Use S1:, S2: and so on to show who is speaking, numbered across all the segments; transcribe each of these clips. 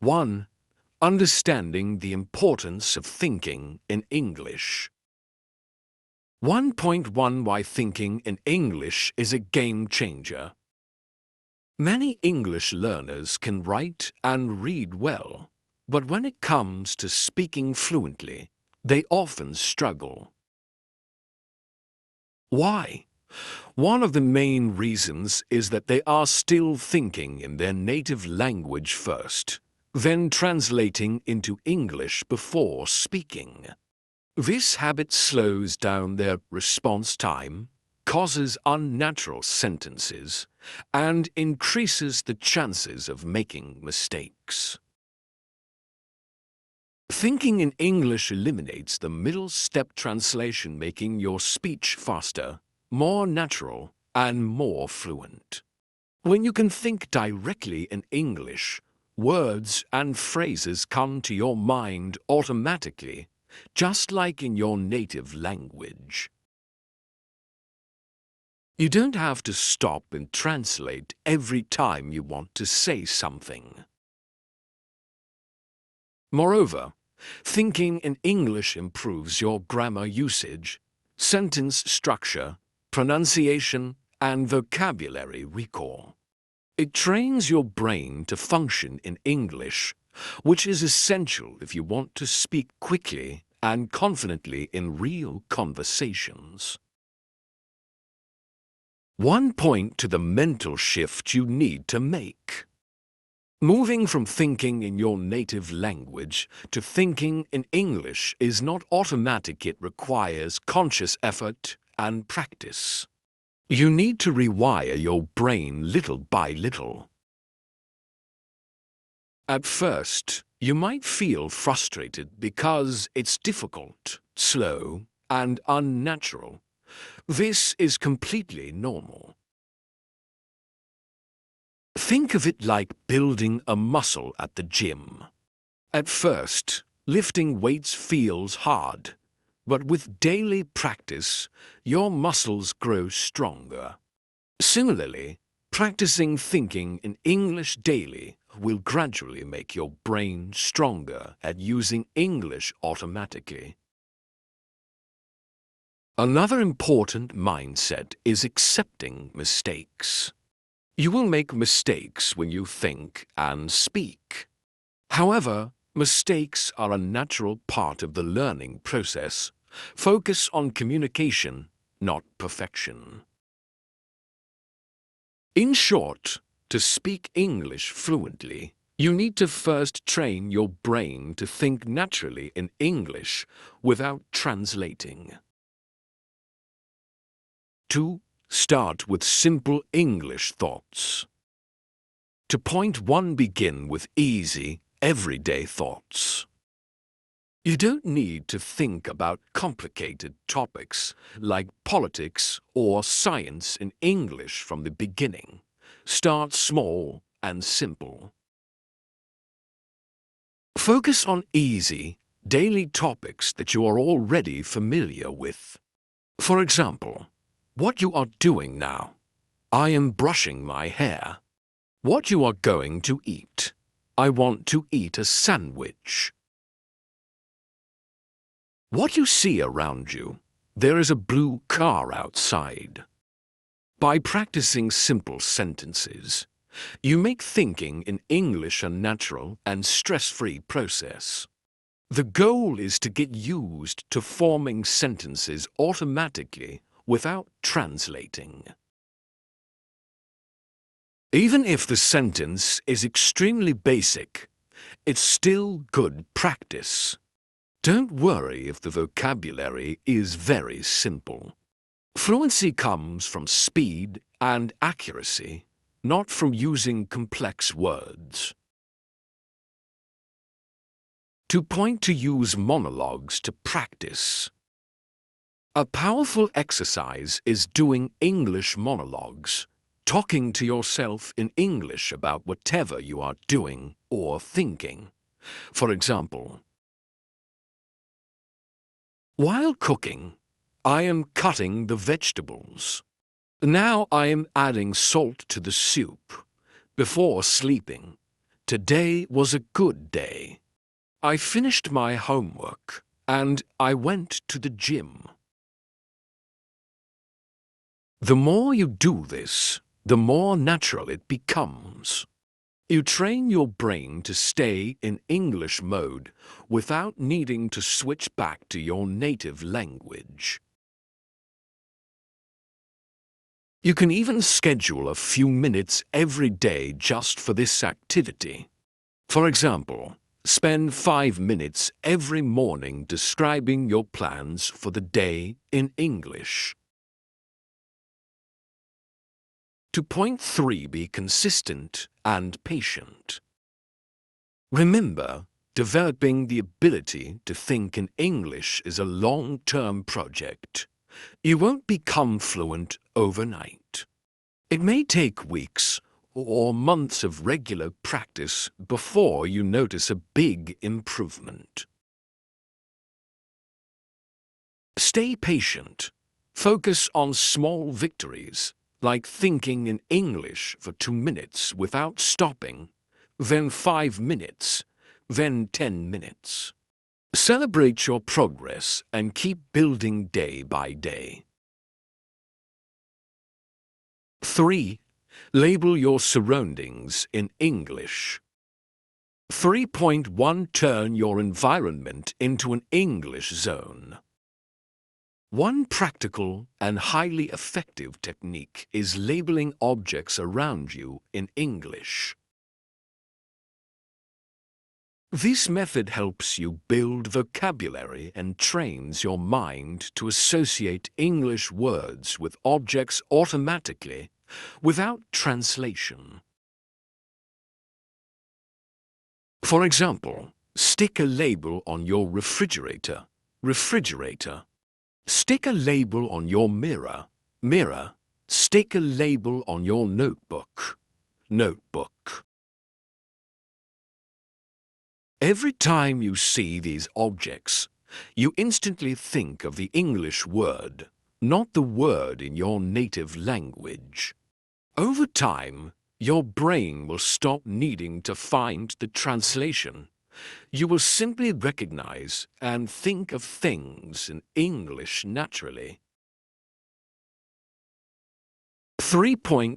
S1: 1. Understanding the importance of thinking in English. 1.1 Why thinking in English is a game changer. Many English learners can write and read well, but when it comes to speaking fluently, they often struggle. Why? One of the main reasons is that they are still thinking in their native language first, then translating into English before speaking. This habit slows down their response time, causes unnatural sentences, and increases the chances of making mistakes. Thinking in English eliminates the middle step translation, making your speech faster, more natural, and more fluent. When you can think directly in English, words and phrases come to your mind automatically, just like in your native language. You don't have to stop and translate every time you want to say something. Moreover, thinking in English improves your grammar usage, sentence structure, pronunciation, and vocabulary recall. It trains your brain to function in English, which is essential if you want to speak quickly and confidently in real conversations. 1 point to the mental shift you need to make. Moving from thinking in your native language to thinking in English is not automatic. It requires conscious effort and practice. You need to rewire your brain little by little. At first, you might feel frustrated because it's difficult, slow, and unnatural. This is completely normal. Think of it like building a muscle at the gym. At first, lifting weights feels hard, but with daily practice, your muscles grow stronger. Similarly, practicing thinking in English daily will gradually make your brain stronger at using English automatically. Another important mindset is accepting mistakes. You will make mistakes when you think and speak. However, mistakes are a natural part of the learning process. Focus on communication, not perfection. In short, to speak English fluently, you need to first train your brain to think naturally in English without translating. 2. Start with simple English thoughts. To point 1, begin with easy, everyday thoughts. You don't need to think about complicated topics like politics or science in English from the beginning. Start small and simple. Focus on easy, daily topics that you are already familiar with. For example, what you are doing now. I am brushing my hair. What you are going to eat. I want to eat a sandwich. What you see around you. There is a blue car outside. By practicing simple sentences, you make thinking in English a natural and stress-free process. The goal is to get used to forming sentences automatically without translating. Even if the sentence is extremely basic, it's still good practice. Don't worry if the vocabulary is very simple. Fluency comes from speed and accuracy, not from using complex words. 2 point to use monologues to practice. A powerful exercise is doing English monologues, talking to yourself in English about whatever you are doing or thinking. For example, while cooking, I am cutting the vegetables. Now I am adding salt to the soup. Before sleeping, Today was a good day. I finished my homework and I went to the gym. The more you do this, the more natural it becomes. You train your brain to stay in English mode without needing to switch back to your native language. You can even schedule a few minutes every day just for this activity. For example, spend 5 minutes every morning describing your plans for the day in English. To point 3, be consistent and patient. Remember, developing the ability to think in English is a long-term project. You won't become fluent overnight. It may take weeks or months of regular practice before you notice a big improvement. Stay patient. Focus on small victories, like thinking in English for 2 minutes without stopping, then 5 minutes, then 10 minutes. Celebrate your progress and keep building day by day. 3. Label your surroundings in English. 3.1 Turn your environment into an English zone. One practical and highly effective technique is labeling objects around you in English. This method helps you build vocabulary and trains your mind to associate English words with objects automatically, without translation. For example, stick a label on your refrigerator, refrigerator. Stick a label on your mirror, mirror. Stick a label on your notebook, notebook. Every time you see these objects, you instantly think of the English word, not the word in your native language. Over time, your brain will stop needing to find the translation. You will simply recognize and think of things in English naturally. 3.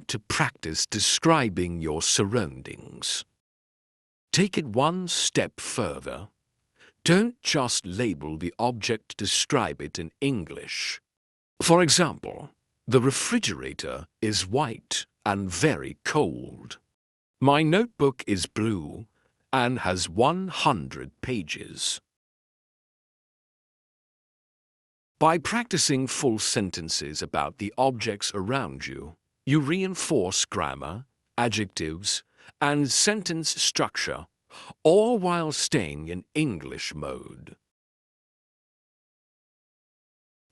S1: To practice describing your surroundings. Take it one step further. Don't just label the object, describe it in English. For example, the refrigerator is white and very cold. My notebook is blue and has 100 pages. By practicing full sentences about the objects around you, you reinforce grammar, adjectives, and sentence structure, all while staying in English mode.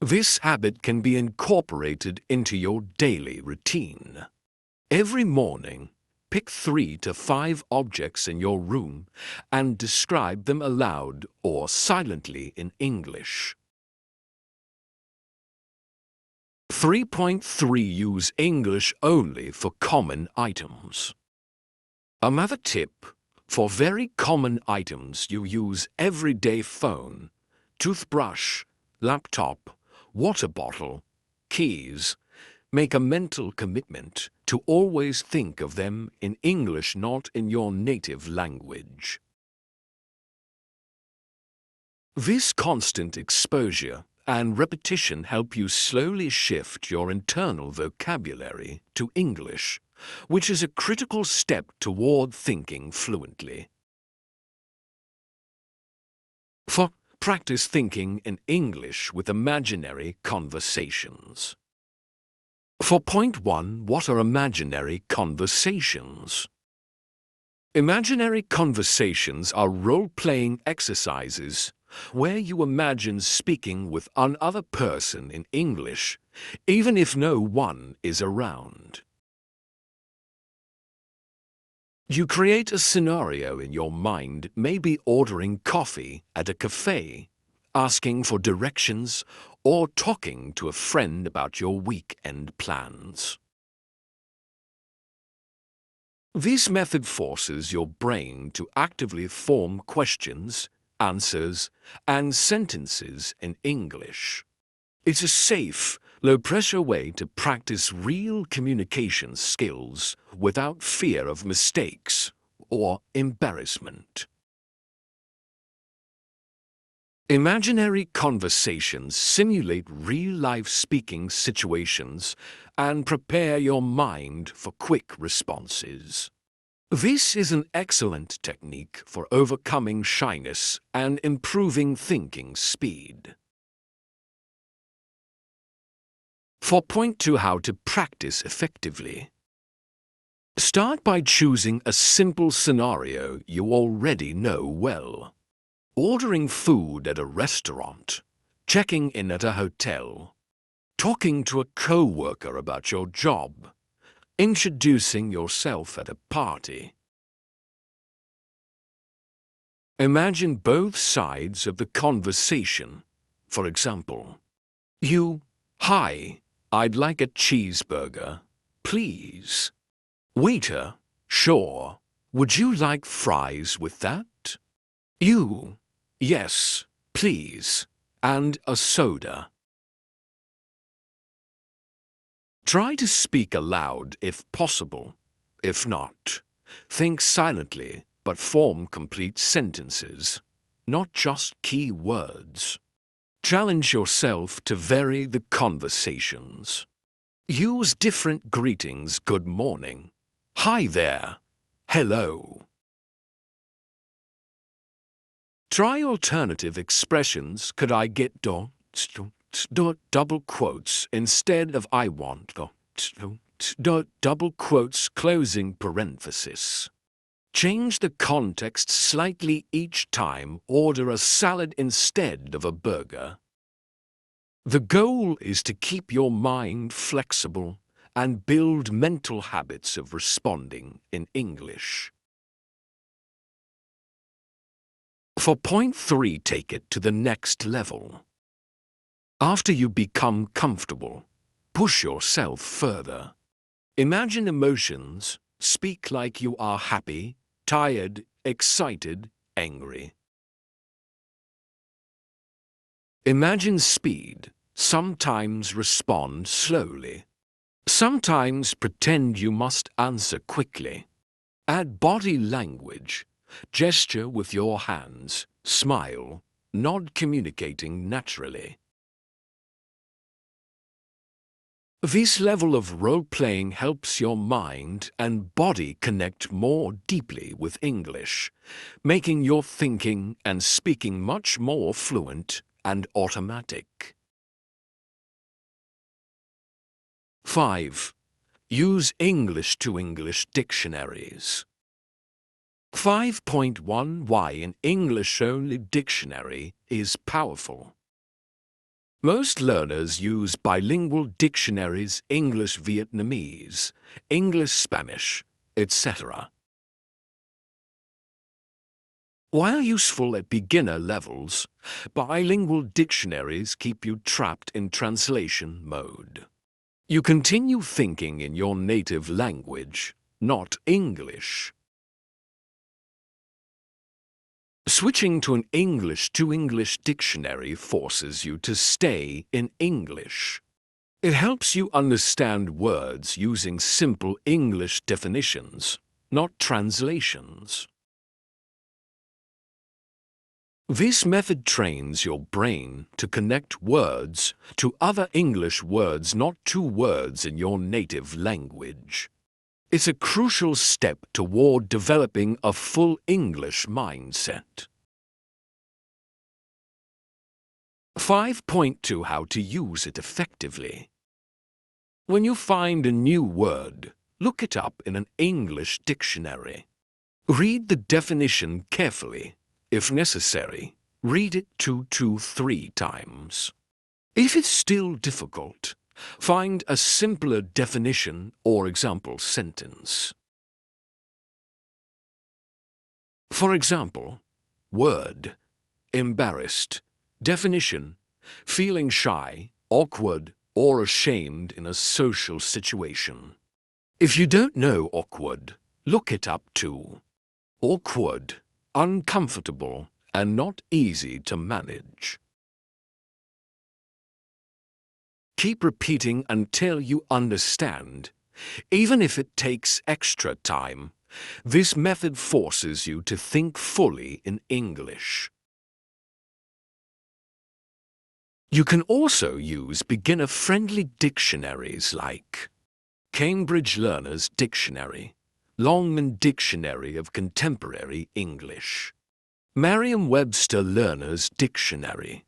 S1: This habit can be incorporated into your daily routine. Every morning, pick 3 to 5 objects in your room and describe them aloud or silently in English. 3.3 Use English only for common items. Another tip: for very common items you use everyday phone, toothbrush, laptop, water bottle, keys. Make a mental commitment to always think of them in English, not in your native language. This constant exposure and repetition help you slowly shift your internal vocabulary to English, which is a critical step toward thinking fluently. 4. Practice thinking in English with imaginary conversations. For point 1, what are imaginary conversations? Imaginary conversations are role-playing exercises where you imagine speaking with another person in English, even if no one is around. You create a scenario in your mind, maybe ordering coffee at a cafe, asking for directions, or talking to a friend about your weekend plans. This method forces your brain to actively form questions, answers, and sentences in English. It's a safe, low-pressure way to practice real communication skills without fear of mistakes or embarrassment. Imaginary conversations simulate real-life speaking situations and prepare your mind for quick responses. This is an excellent technique for overcoming shyness and improving thinking speed. For point 2, how to practice effectively. Start by choosing a simple scenario you already know well. Ordering food at a restaurant, checking in at a hotel, talking to a co-worker about your job, introducing yourself at a party. Imagine both sides of the conversation. For example, Hi, I'd like a cheeseburger, please. Waiter, sure. Would you like fries with that? Yes, please, and a soda. Try to speak aloud if possible. If not, think silently but form complete sentences, not just key words. Challenge yourself to vary the conversations. Use different greetings: good morning, hi there, hello. Try alternative expressions. Could I get double quotes instead of I want double quotes closing parenthesis. Change the context slightly each time. Order a salad instead of a burger. The goal is to keep your mind flexible and build mental habits of responding in English. For point 3, take it to the next level. After you become comfortable, push yourself further. Imagine emotions. Speak like you are happy, tired, excited, angry. Imagine speed. Sometimes respond slowly. Sometimes pretend you must answer quickly. Add body language. Gesture with your hands. Smile. Nod, communicating naturally. This level of role-playing helps your mind and body connect more deeply with English, making your thinking and speaking much more fluent and automatic. 5. Use English to English dictionaries. 5.1 Why an English-only dictionary is powerful. Most learners use bilingual dictionaries: English-Vietnamese, English-Spanish, etc. While useful at beginner levels, bilingual dictionaries keep you trapped in translation mode. You continue thinking in your native language, not English. Switching to an English-to-English dictionary forces you to stay in English. It helps you understand words using simple English definitions, not translations. This method trains your brain to connect words to other English words, not to words in your native language. It's a crucial step toward developing a full English mindset. 5.2 How to use it effectively. When you find a new word, look it up in an English dictionary. Read the definition carefully. If necessary, read it 2 to 3 times. If it's still difficult, find a simpler definition or example sentence. For example, word, embarrassed. Definition, feeling shy, awkward, or ashamed in a social situation. If you don't know awkward, look it up too. Awkward, uncomfortable, and not easy to manage. Keep repeating until you understand, even if it takes extra time. This method forces you to think fully in English. You can also use beginner-friendly dictionaries like Cambridge Learner's Dictionary, Longman Dictionary of Contemporary English, Merriam-Webster Learner's Dictionary.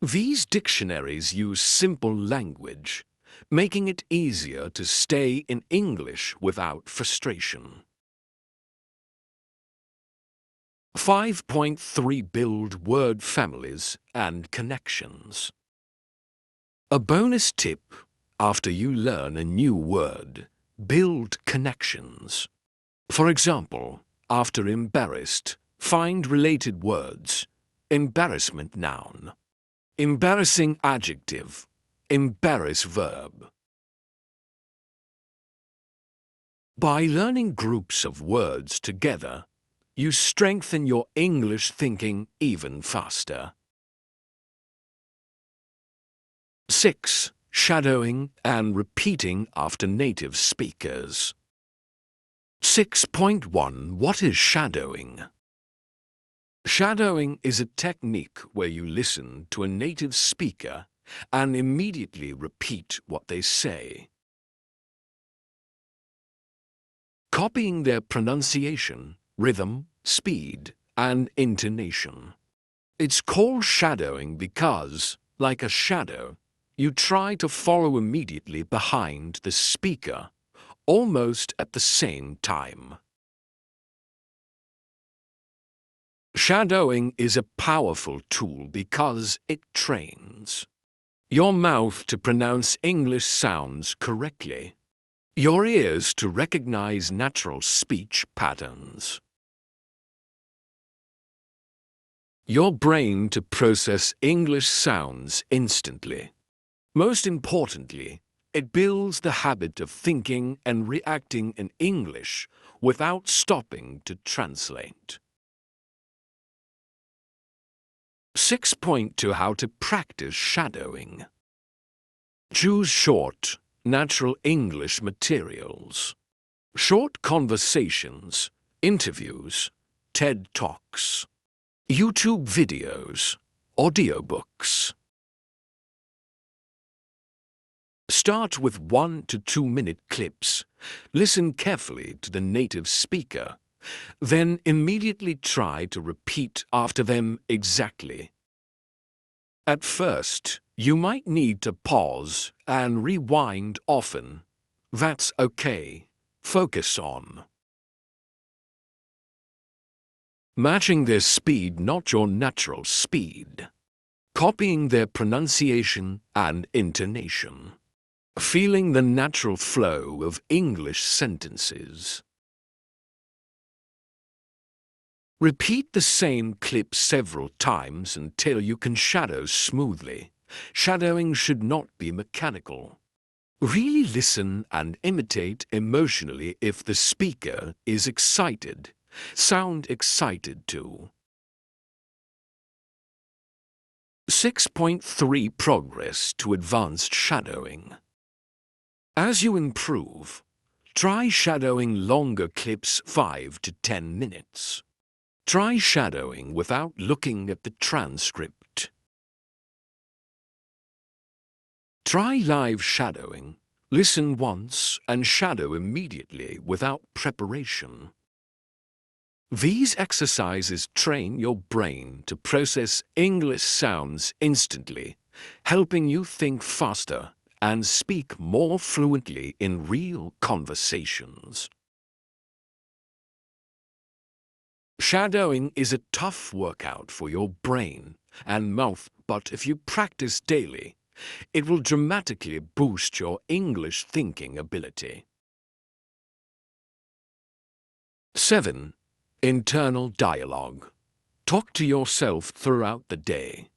S1: These dictionaries use simple language, making it easier to stay in English without frustration. 5.3 Build word families and connections. A bonus tip: after you learn a new word, build connections. For example, after embarrassed, find related words. Embarrassment noun, embarrassing adjective, embarrass verb. By learning groups of words together, you strengthen your English thinking even faster. 6. Shadowing and repeating after native speakers. 6.1 What is shadowing? Shadowing is a technique where you listen to a native speaker and immediately repeat what they say. Copying their pronunciation, rhythm, speed, and intonation. It's called shadowing because, like a shadow, you try to follow immediately behind the speaker, almost at the same time. Shadowing is a powerful tool because it trains your mouth to pronounce English sounds correctly, your ears to recognize natural speech patterns, your brain to process English sounds instantly. Most importantly, it builds the habit of thinking and reacting in English without stopping to translate. 6.2 How to practice shadowing. Choose short, natural English materials. Short conversations, interviews, TED Talks, YouTube videos, audiobooks. Start with 1 to 2 minute clips. Listen carefully to the native speaker. Then immediately try to repeat after them exactly. At first, you might need to pause and rewind often. That's okay. Focus on matching their speed, not your natural speed. Copying their pronunciation and intonation. Feeling the natural flow of English sentences. Repeat the same clip several times until you can shadow smoothly. Shadowing should not be mechanical. Really listen and imitate emotionally if the speaker is excited. Sound excited too. 6.3 Progress to advanced shadowing. As you improve, try shadowing longer clips 5 to 10 minutes. Try shadowing without looking at the transcript. Try live shadowing. Listen once and shadow immediately without preparation. These exercises train your brain to process English sounds instantly, helping you think faster and speak more fluently in real conversations. Shadowing is a tough workout for your brain and mouth, but if you practice daily, it will dramatically boost your English thinking ability. 7. Internal dialogue. Talk to yourself throughout the day.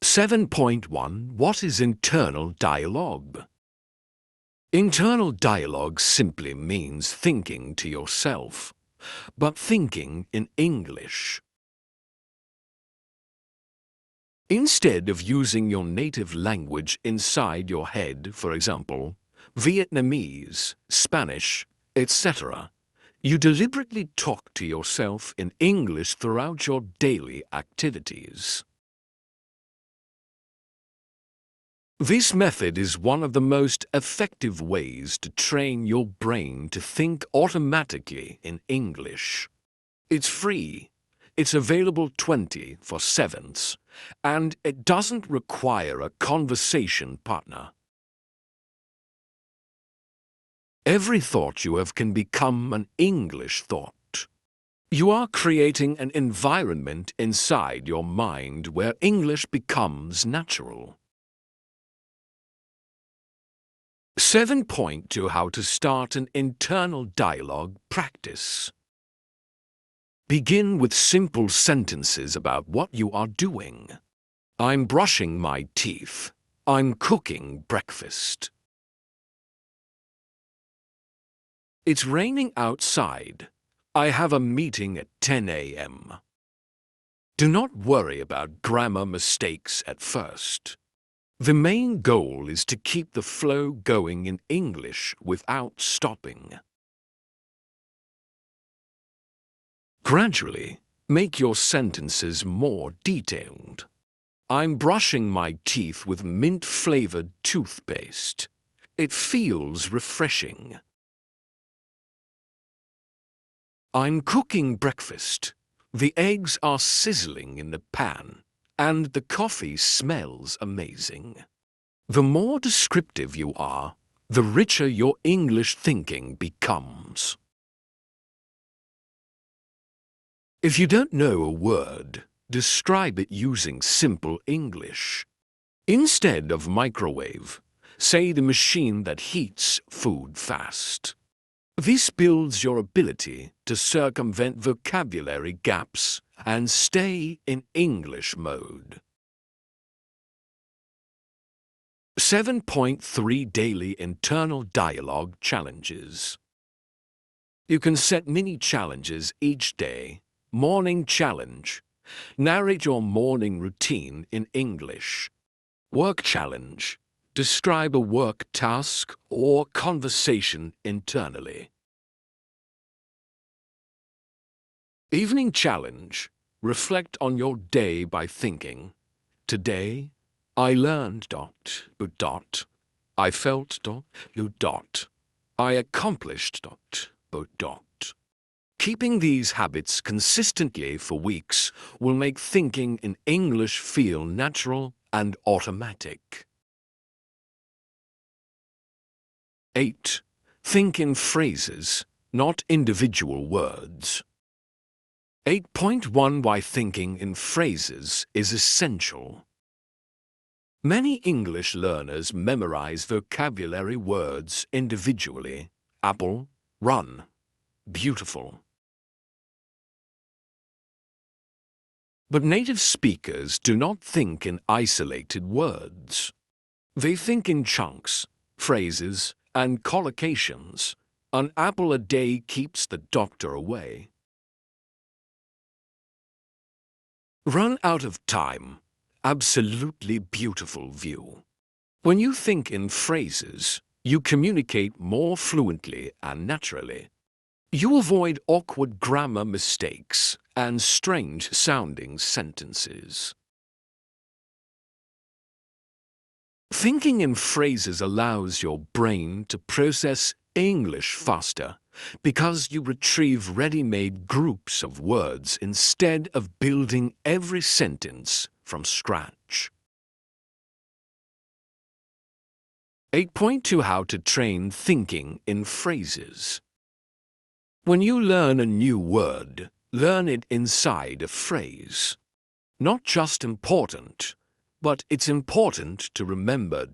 S1: 7.1 What is internal dialogue? Internal dialogue simply means thinking to yourself, but thinking in English. Instead of using your native language inside your head, for example, Vietnamese, Spanish, etc., you deliberately talk to yourself in English throughout your daily activities. This method is one of the most effective ways to train your brain to think automatically in English. It's free, it's available 24/7, and it doesn't require a conversation partner. Every thought you have can become an English thought. You are creating an environment inside your mind where English becomes natural. 7 point to how to start an internal dialogue practice. Begin with simple sentences about what you are doing. I'm brushing my teeth. I'm cooking breakfast. It's raining outside. I have a meeting at 10 a.m. Do not worry about grammar mistakes at first. The main goal is to keep the flow going in English without stopping. Gradually, make your sentences more detailed. I'm brushing my teeth with mint-flavored toothpaste. It feels refreshing. I'm cooking breakfast. The eggs are sizzling in the pan, and the coffee smells amazing. The more descriptive you are, the richer your English thinking becomes. If you don't know a word, describe it using simple English. Instead of microwave, say the machine that heats food fast. This builds your ability to circumvent vocabulary gaps and stay in English mode. 7.3 Daily Internal Dialogue Challenges. You can set mini challenges each day. Morning challenge. Narrate your morning routine in English. Work challenge. Describe a work task or conversation internally. Evening challenge. Reflect on your day by thinking, today, I learned ... I felt ... I accomplished ... Keeping these habits consistently for weeks will make thinking in English feel natural and automatic. 8. Think in phrases, not individual words. 8.1 Why thinking in phrases is essential. Many English learners memorize vocabulary words individually. Apple, run, beautiful. But native speakers do not think in isolated words. They think in chunks, phrases, and collocations. An apple a day keeps the doctor away. Run out of time. Absolutely beautiful view. When you think in phrases, you communicate more fluently and naturally. You avoid awkward grammar mistakes and strange-sounding sentences. Thinking in phrases allows your brain to process English faster because you retrieve ready-made groups of words instead of building every sentence from scratch. 8.2 How to train thinking in phrases. When you learn a new word, learn it inside a phrase. Not just important, but it's important to remember ...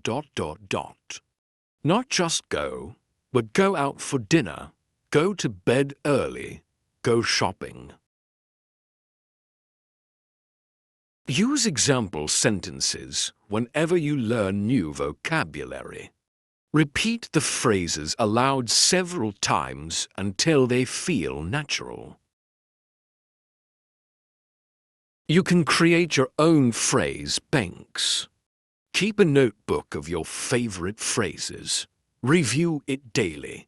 S1: Not just go, but go out for dinner, go to bed early, go shopping. Use example sentences whenever you learn new vocabulary. Repeat the phrases aloud several times until they feel natural. You can create your own phrase banks. Keep a notebook of your favorite phrases. Review it daily.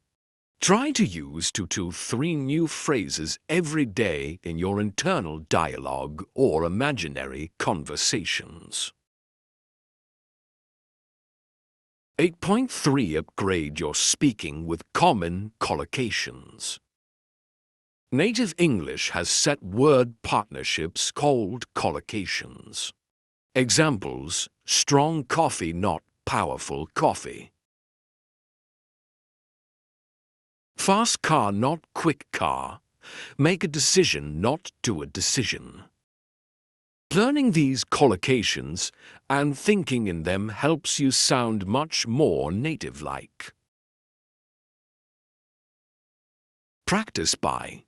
S1: Try to use 2 to 3 new phrases every day in your internal dialogue or imaginary conversations. 8.3 Upgrade your speaking with common collocations. Native English has set word partnerships called collocations. Examples: strong coffee, not powerful coffee. Fast car, not quick car. Make a decision, not do a decision. Learning these collocations and thinking in them helps you sound much more native-like. Practice by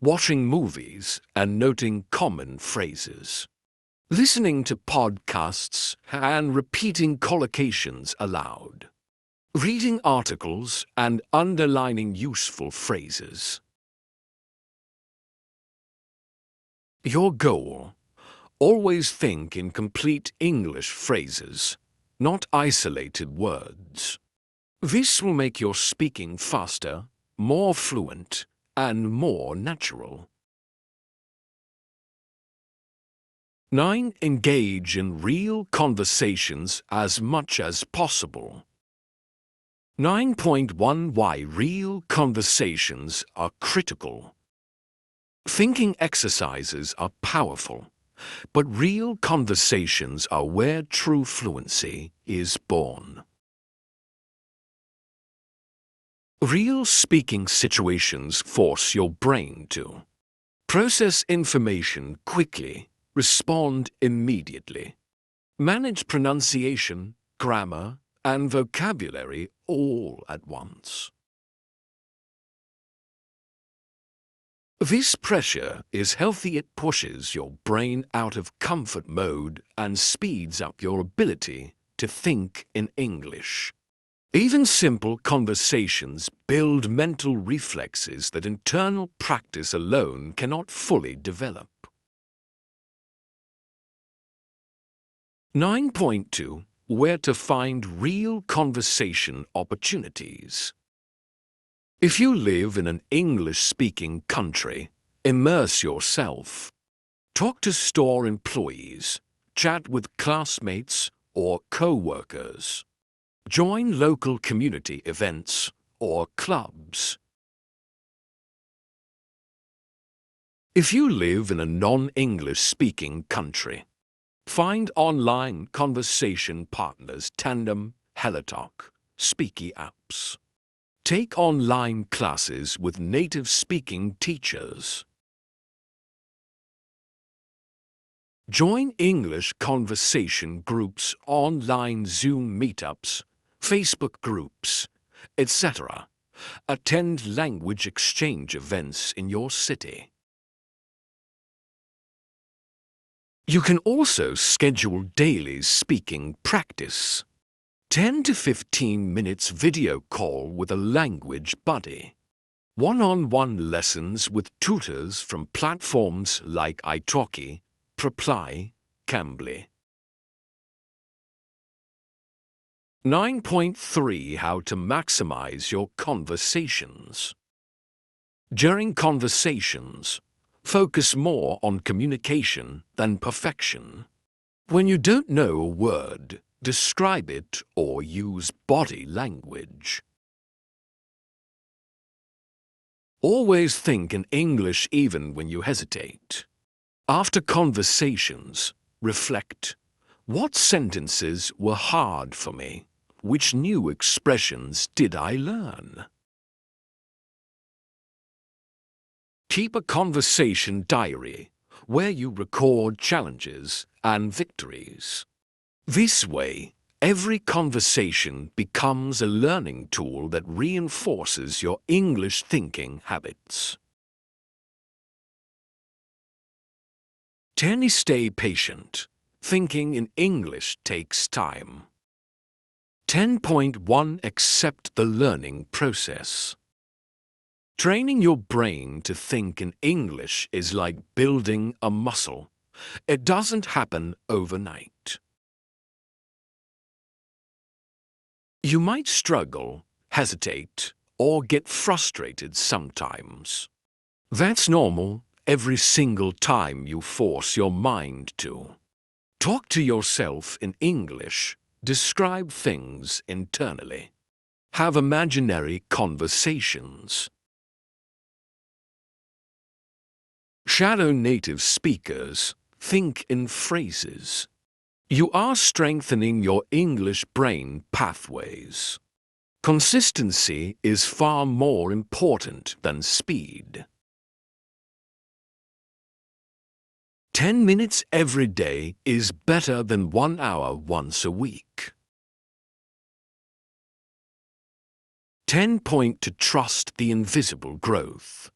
S1: watching movies and noting common phrases, listening to podcasts and repeating collocations aloud, reading articles and underlining useful phrases. Your goal: always think in complete English phrases, not isolated words. This will make your speaking faster, more fluent, and more natural. 9. Engage in real conversations as much as possible. 9.1 Why real conversations are critical. Thinking exercises are powerful, but real conversations are where true fluency is born. Real speaking situations force your brain to process information quickly, respond immediately, manage pronunciation, grammar, and vocabulary all at once. This pressure is healthy. It pushes your brain out of comfort mode and speeds up your ability to think in English. Even simple conversations build mental reflexes that internal practice alone cannot fully develop. 9.2 Where to find real conversation opportunities. If you live in an English-speaking country, immerse yourself. Talk to store employees, chat with classmates or co-workers. Join local community events or clubs. If you live in a non-English-speaking country, find online conversation partners, Tandem, HelloTalk, Speaky apps. Take online classes with native-speaking teachers. Join English conversation groups, online Zoom meetups, Facebook groups, etc. Attend language exchange events in your city. You can also schedule daily speaking practice. 10 to 15 minutes video call with a language buddy. One-on-one lessons with tutors from platforms like italki, Reply, Cambly. 9.3 How to maximize your conversations. During conversations, focus more on communication than perfection. When you don't know a word, describe it or use body language. Always think in English even when you hesitate. After conversations, reflect. What sentences were hard for me? Which new expressions did I learn? Keep a conversation diary where you record challenges and victories. This way, every conversation becomes a learning tool that reinforces your English thinking habits. 10. Stay patient. Thinking in English takes time. 10.1 Accept the learning process. Training your brain to think in English is like building a muscle. It doesn't happen overnight. You might struggle, hesitate, or get frustrated sometimes. That's normal every single time you force your mind to. Talk to yourself in English. Describe things internally. Have imaginary conversations. Shadow native speakers think in phrases. You are strengthening your English brain pathways. Consistency is far more important than speed. 10 minutes every day is better than 1 hour once a week. 10 point to trust the invisible growth.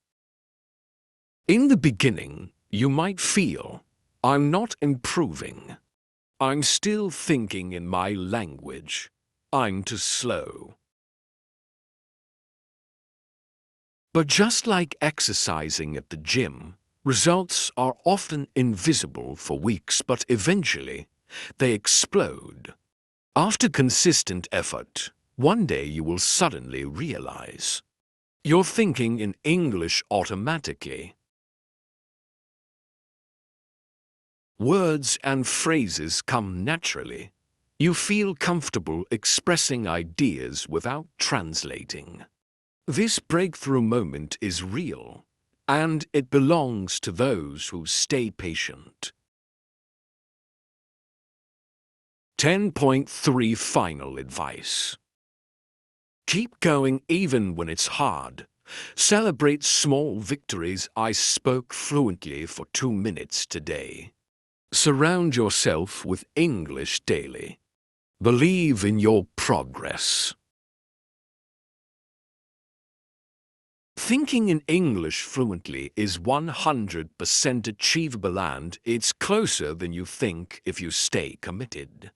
S1: In the beginning, you might feel, I'm not improving. I'm still thinking in my language. I'm too slow. But just like exercising at the gym, results are often invisible for weeks, but eventually they explode. After consistent effort, one day you will suddenly realize you're thinking in English automatically. Words and phrases come naturally. You feel comfortable expressing ideas without translating. This breakthrough moment is real, and it belongs to those who stay patient. 10.3 Final advice. Keep going even when it's hard. Celebrate small victories. I spoke fluently for 2 minutes today. Surround yourself with English daily. Believe in your progress. Thinking in English fluently is 100% achievable, and it's closer than you think if you stay committed.